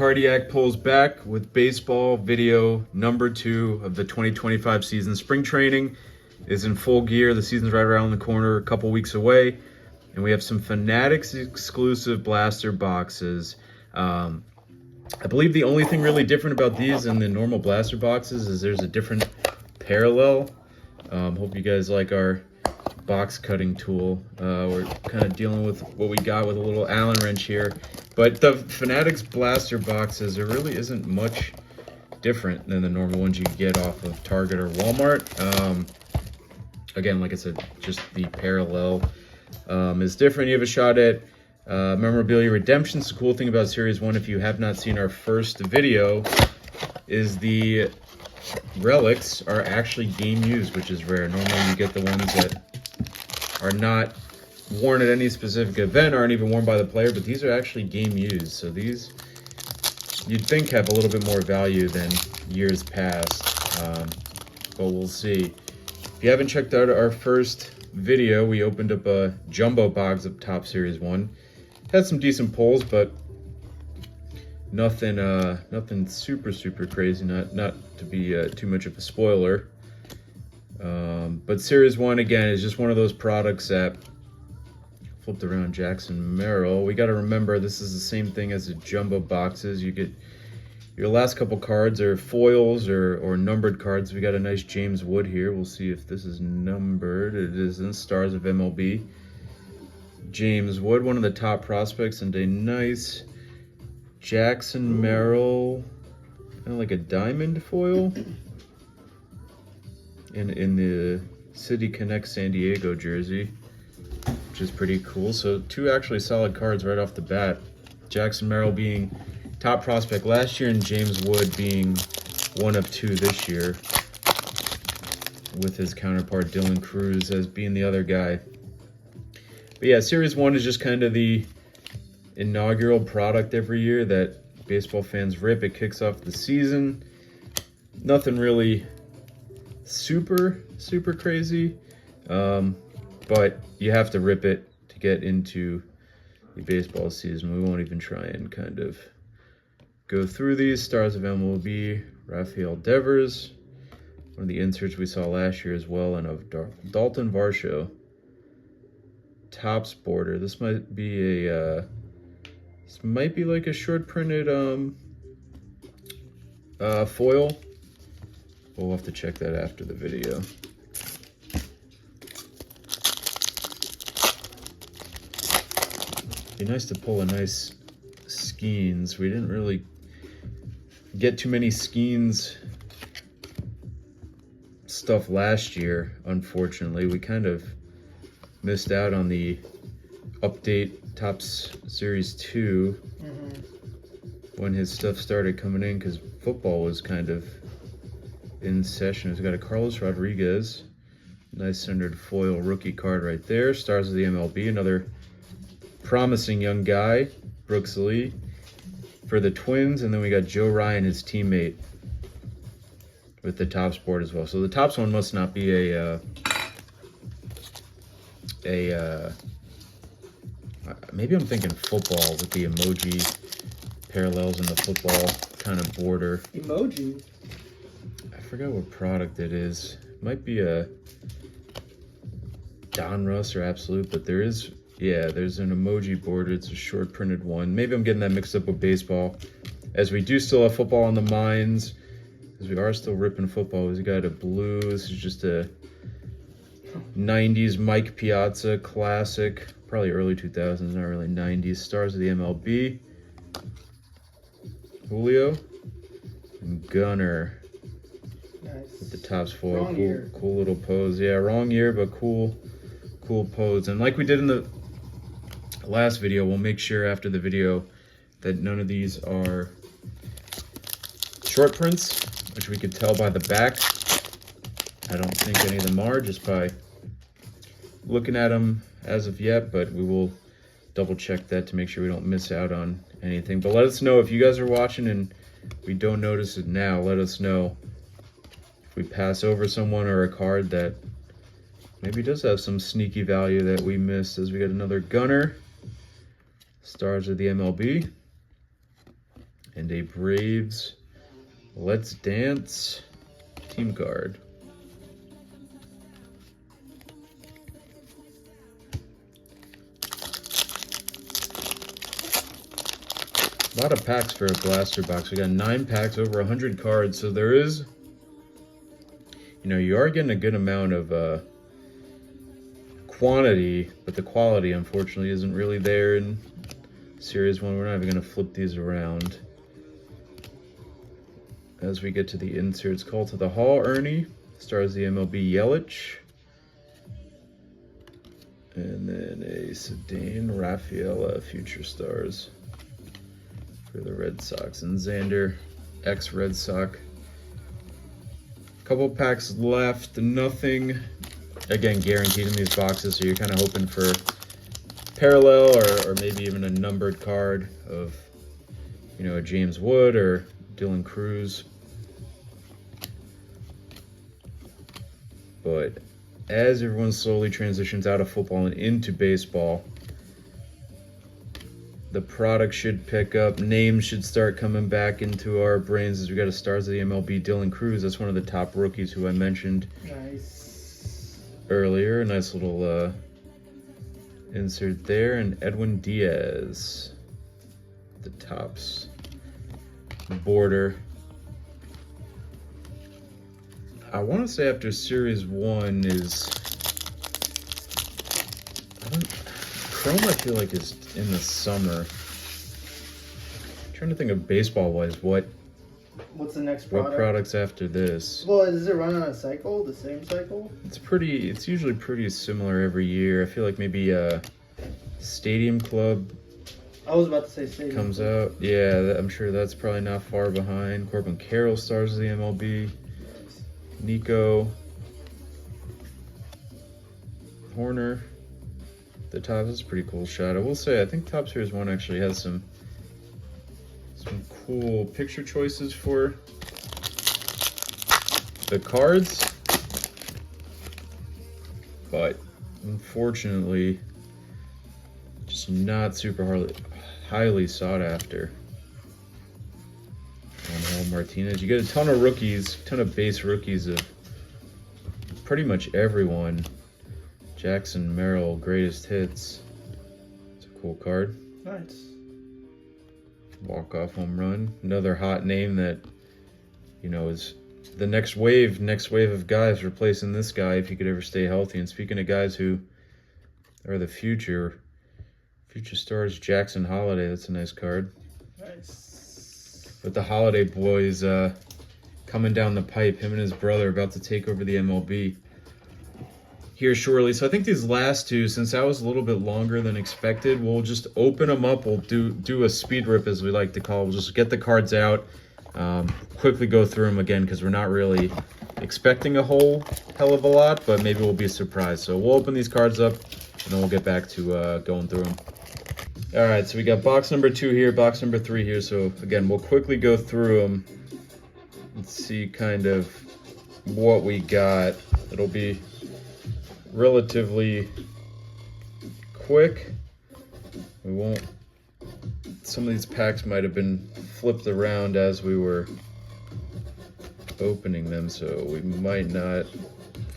Cardiac pulls back with baseball video number 2 of the 2025 season. Spring training is in full gear. The season's right around the corner, a couple weeks away. And we have some Fanatics exclusive blaster boxes. I believe the only thing really different about these than the normal blaster boxes is there's a different parallel. Hope you guys like our box cutting tool. We're kind of dealing with what we got with a little Allen wrench here. But the Fanatics blaster boxes, there really isn't much different than the normal ones you get off of Target or Walmart. Again, like I said, just the parallel is different. You have a shot at memorabilia redemptions. The cool thing about Series 1, if you have not seen our first video, is the relics are actually game used, which is rare. Normally you get the ones that are not worn at any specific event, aren't even worn by the player, but these are actually game used. So these, you'd think, have a little bit more value than years past, but we'll see. If you haven't checked out our first video, we opened up a jumbo box of Top Series 1. Had some decent pulls, but nothing super crazy, not to be too much of a spoiler. But Series 1, again, is just one of those products that flipped around Jackson Merrill. We got to remember this is the same thing as the jumbo boxes. You get your last couple cards are foils or numbered cards. We got a nice James Wood here. We'll see if this is numbered. It is in Stars of MLB. James Wood, one of the top prospects, and a nice Jackson Merrill, kind of like a diamond foil in the City Connect San Diego jersey, which is pretty cool. So 2 actually solid cards right off the bat. Jackson Merrill being top prospect last year, and James Wood being one of 2 this year, with his counterpart Dylan Cruz as being the other guy. But yeah, Series 1 is just kind of the inaugural product every year that baseball fans rip. It kicks off the season. Nothing really super crazy, but you have to rip it to get into the baseball season. We won't even try and kind of go through these. Stars of MLB, Rafael Devers, one of the inserts we saw last year as well, and of Dalton Varsho. Topps border. This might be a like a short printed foil. We'll have to check that after the video. Be nice to pull a nice Skeens. We didn't really get too many Skeens stuff last year, unfortunately. We kind of missed out on the update Topps Series 2 when his stuff started coming in, because football was kind of in session. We've got a Carlos Rodriguez, nice centered foil rookie card right there. Stars of the MLB, another promising young guy, Brooks Lee for the Twins, and then we got Joe Ryan, his teammate, with the Topps board as well. So the Topps one must not be maybe I'm thinking football with the emoji parallels in the football kind of border. Emoji? I forgot what product it is. It might be a Donruss or Absolute, but there's an emoji border. It's a short printed one. Maybe I'm getting that mixed up with baseball, as we do still have football on the minds, as we are still ripping football. We got a blue. This is just a 90s Mike Piazza classic, probably early 2000s, not really 90s. Stars of the MLB, Julio, and Gunner. Nice. With the Topps foil. Wrong year. Cool little pose. Yeah, wrong year, but cool pose. And like we did in the last video, we'll make sure after the video that none of these are short prints, which we could tell by the back. I don't think any of them are, just by looking at them as of yet, but we will double check that to make sure we don't miss out on anything. But let us know if you guys are watching and we don't notice it now. Let us know if we pass over someone or a card that maybe does have some sneaky value that we missed. As we got another Gunner, Stars of the MLB, And a Braves Let's Dance team card. A lot of packs for a blaster box. We got 9 packs, over 100 cards. So there is, you are getting a good amount of quantity, but the quality, unfortunately, isn't really there in Series 1. We're not even going to flip these around. As we get to the inserts, Call to the Hall, Ernie. Stars the MLB, Yelich. And then a Sedane, Rafaela, Future Stars for the Red Sox. And Xander, ex-Red Sox. Couple packs left, nothing, again, guaranteed in these boxes, so you're kind of hoping for parallel or maybe even a numbered card of, a James Wood or Dylan Cruz. But as everyone slowly transitions out of football and into baseball, the product should pick up. Names should start coming back into our brains as we got a Stars of the MLB, Dylan Cruz. That's one of the top rookies who I mentioned earlier. A nice little insert there. And Edwin Diaz, the tops border. I want to say after Series 1 is... Chrome, I feel like, is in the summer. I'm trying to think of baseball-wise, what's the next product? What products after this? Well, does it run on a cycle, the same cycle? It's usually pretty similar every year. I feel like maybe Stadium Club. I was about to say Stadium comes Club. out. Yeah, I'm sure that's probably not far behind. Corbin Carroll stars the MLB. Nico Horner. The top is a pretty cool shot. I will say, I think Top Series 1 actually has some cool picture choices for the cards. But unfortunately, just not super highly sought after. Angel Martinez. You get a ton of rookies, ton of base rookies of pretty much everyone. Jackson Merrill, greatest hits. It's a cool card. Nice. Walk-off home run. Another hot name that, is the next wave of guys replacing this guy if he could ever stay healthy. And speaking of guys who are the future stars, Jackson Holiday. That's a nice card. Nice. But the Holiday boys coming down the pipe. Him and his brother about to take over the MLB here shortly. So I think these last two, since that was a little bit longer than expected, we'll just open them up. We'll do a speed rip, as we like to call it. We'll just get the cards out, quickly go through them again, because we're not really expecting a whole hell of a lot, but maybe we'll be surprised. So we'll open these cards up, and then we'll get back to going through them. All right, so we got box number 2 here, box number 3 here. So again, we'll quickly go through them and see kind of what we got. It'll be relatively quick. We won't, some of these packs might have been flipped around as we were opening them, so we might not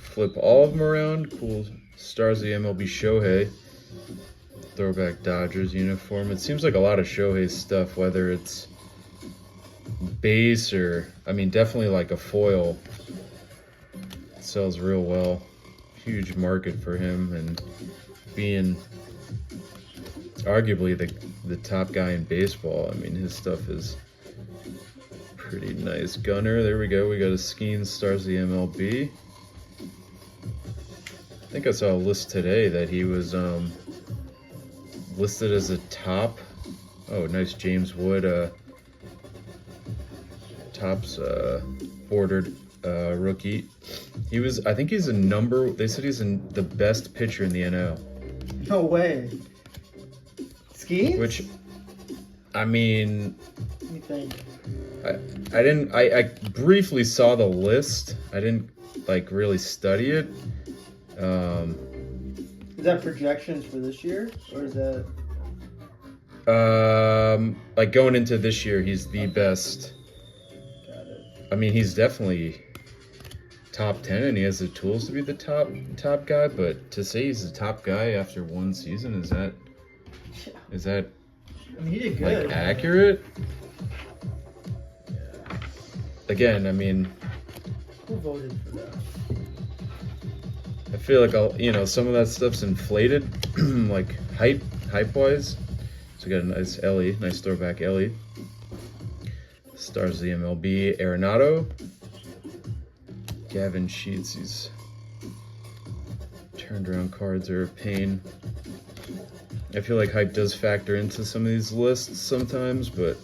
flip all of them around. Cool Stars of the MLB Shohei, throwback Dodgers uniform. It seems like a lot of Shohei stuff, whether it's base or, definitely like a foil, it sells real well. Huge market for him, and being arguably the top guy in baseball, his stuff is pretty nice. Gunner, there we go. We got a Skeens Stars of the MLB. I think I saw a list today that he was listed as a top. Oh, nice James Wood tops bordered rookie. I think he's they said he's the best pitcher in the NL. No way. Ski? Which, Let me think. I briefly saw the list. I didn't really study it. Is that projections for this year, or is that? Like going into this year, he's the best. Got it. I mean, he's definitely top 10, and he has the tools to be the top guy. But to say he's the top guy after one season, is that I mean, he did good. like accurate? Yeah. Again, I mean, Who voted for that? I feel like some of that stuff's inflated, like hype wise. So we got a nice Ellie, nice throwback Ellie. Stars of the MLB, Arenado. Gavin Sheets, these turned around cards are a pain. I feel like hype does factor into some of these lists sometimes, but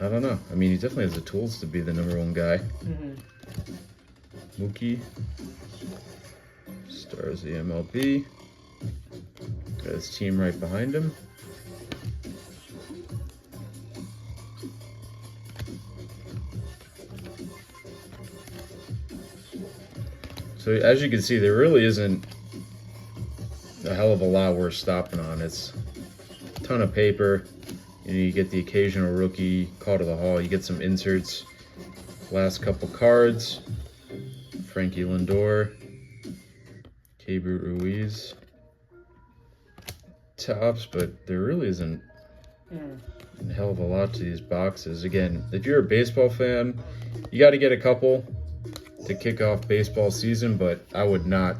I don't know. I mean, he definitely has the tools to be the #1 guy. Mm-hmm. Mookie, stars the MLB. Got his team right behind him. So as you can see, there really isn't a hell of a lot worth stopping on. It's a ton of paper. You get the occasional rookie call to the hall. You get some inserts. Last couple cards. Frankie Lindor. Keibert Ruiz. Tops, but there really isn't a hell of a lot to these boxes. Again, if you're a baseball fan, you got to get a couple to kick off baseball season, but I would not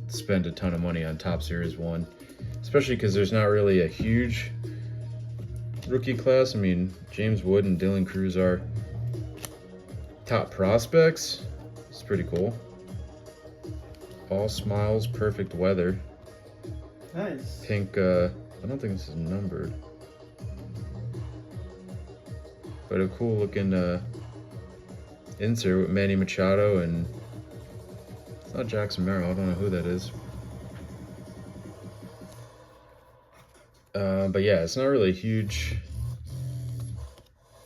spend a ton of money on Top Series 1, especially because there's not really a huge rookie class. I mean, James Wood and Dylan Cruz are top prospects. It's pretty cool. All smiles, perfect weather. Nice. Pink, I don't think this is numbered, but a cool looking insert with Manny Machado, and it's not Jackson Merrill. I don't know who that is. But yeah, it's not really a huge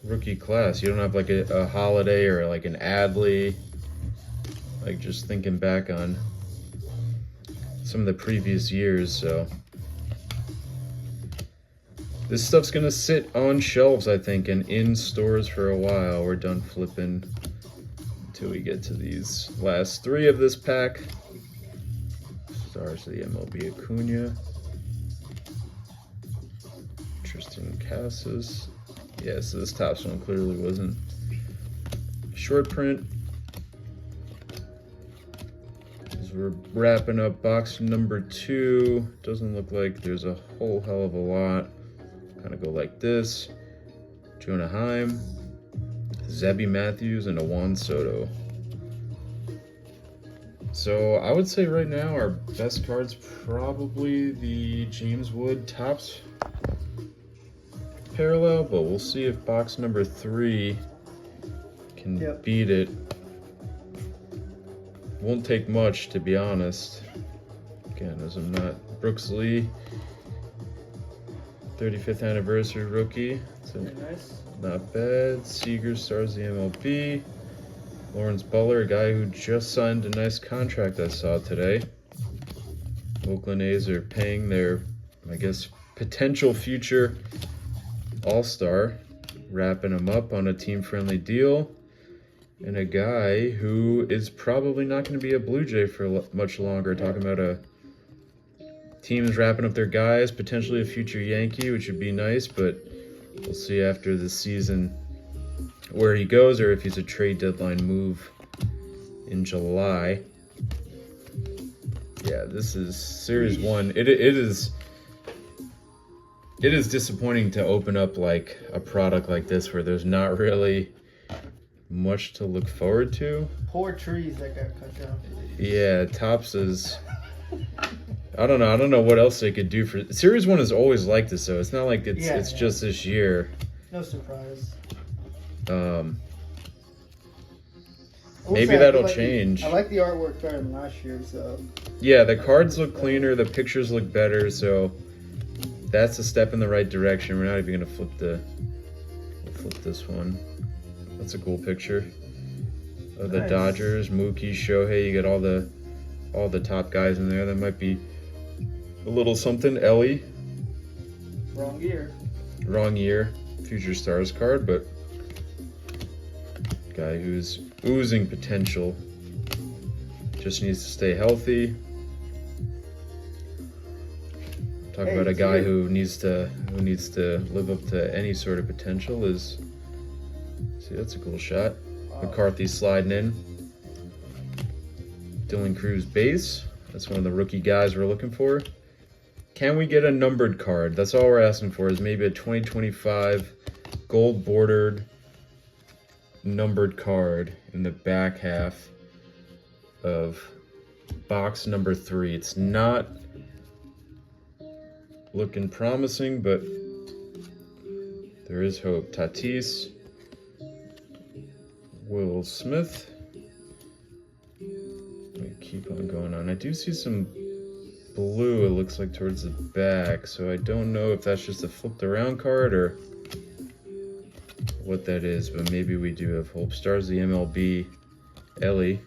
rookie class. You don't have like a Holiday or like an Adley. Like just thinking back on some of the previous years, so this stuff's gonna sit on shelves, I think, and in stores for a while. We're done flipping until we get to these last 3 of this pack. Stars of the MLB, Acuna, Tristan Casas. Yeah, so this Topps one clearly wasn't short print. As we're wrapping up box number 2, doesn't look like there's a whole hell of a lot. Kind of go like this. Jonah Heim, Zebby Matthews, and a Juan Soto. So I would say right now our best card's probably the James Wood Topps parallel, but we'll see if box number 3 can beat it. Won't take much, to be honest. Again, as I'm not Brooks Lee, 35th anniversary rookie. So Nice. not bad. Seager, stars the MLB. Lawrence Butler, a guy who just signed a nice contract I saw today. Oakland A's are paying their, I guess, potential future All-Star, wrapping him up on a team-friendly deal. And a guy who is probably not going to be a Blue Jay for much longer. Talking about a teams wrapping up their guys, potentially a future Yankee, which would be nice, but we'll see after the season where he goes or if he's a trade deadline move in July. Yeah, this is Series 1. It is disappointing to open up like a product like this where there's not really much to look forward to. Poor trees that got cut down. Yeah, Topps is... I don't know what else they could do for... Series 1 is always like this, though. It's not like it's just this year. No surprise. Maybe that'll change. I like the artwork better than last year, so... Yeah, the cards look cleaner, the pictures look better, so that's a step in the right direction. We're not even going to flip we'll flip this one. That's a cool picture of the Dodgers, Mookie, Shohei. You got all the top guys in there. That might be a little something. Ellie, Wrong year. wrong year, future stars card, but guy who's oozing potential. Just needs to stay healthy. Talk Hey, about a it's guy you. who needs to live up to any sort of potential. Is see, that's a cool shot. Wow. McCarthy sliding in. Dylan Cruz base. That's one of the rookie guys we're looking for. Can we get a numbered card? That's all we're asking for, is maybe a 2025 gold bordered numbered card in the back half of box number 3. It's not looking promising, but there is hope. Tatis, Will Smith. Let me keep on going on. I do see some blue, it looks like, towards the back, so I don't know if that's just a flipped around card or what that is, but maybe we do have hope. Stars the MLB, Ellie.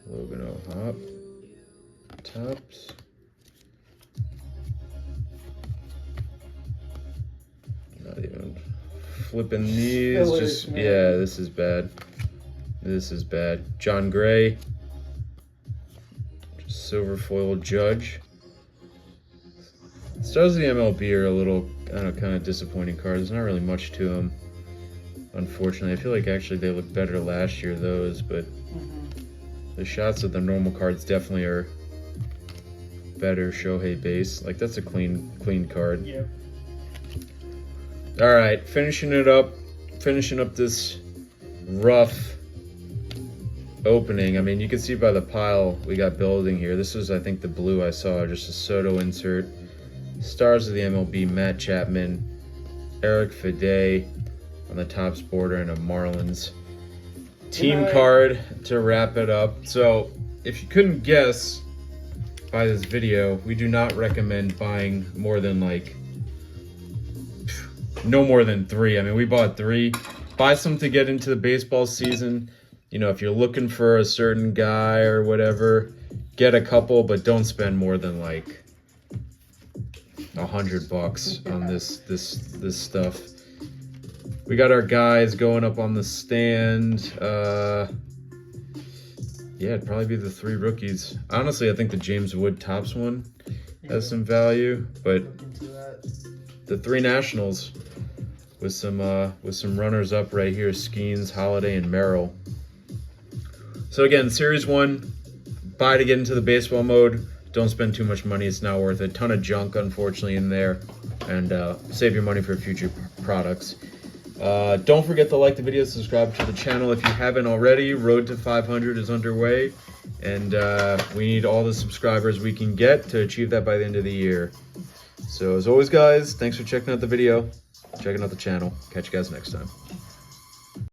Logan O'Hop. Tops. Not even flipping these. Fillers, Just man. yeah, this is bad. This is bad. John Gray. Just silver foil Judge. Stars of the MLB are a little, I don't know, kind of disappointing cards. There's not really much to them, unfortunately. I feel like actually they looked better last year, those, but the shots of the normal cards definitely are better. Shohei base, like that's a clean card. Yep. All right, finishing up this rough opening. I mean, you can see by the pile we got building here. This was, I think, the blue I saw, just a Soto insert. Stars of the MLB, Matt Chapman, Eric Fede on the Topps border, and a Marlins team Good night. card to wrap it up. So if you couldn't guess by this video, we do not recommend buying more than no more than 3. I mean, we bought 3. Buy some to get into the baseball season. You know, if you're looking for a certain guy or whatever, get a couple, but don't spend more than like $100 on this stuff. We got our guys going up on the stand. Yeah, it'd probably be the 3 rookies. Honestly, I think the James Wood Topps one has some value, but Look into that. the 3 Nationals with some runners up right here: Skeens, Holiday, and Merrill. So again, Series 1, buy to get into the baseball mode. Don't spend too much money. It's not worth it. Ton of junk, unfortunately, in there. And save your money for future products. Don't forget to like the video, subscribe to the channel if you haven't already. Road to 500 is underway. And we need all the subscribers we can get to achieve that by the end of the year. So as always, guys, thanks for checking out the video, checking out the channel. Catch you guys next time.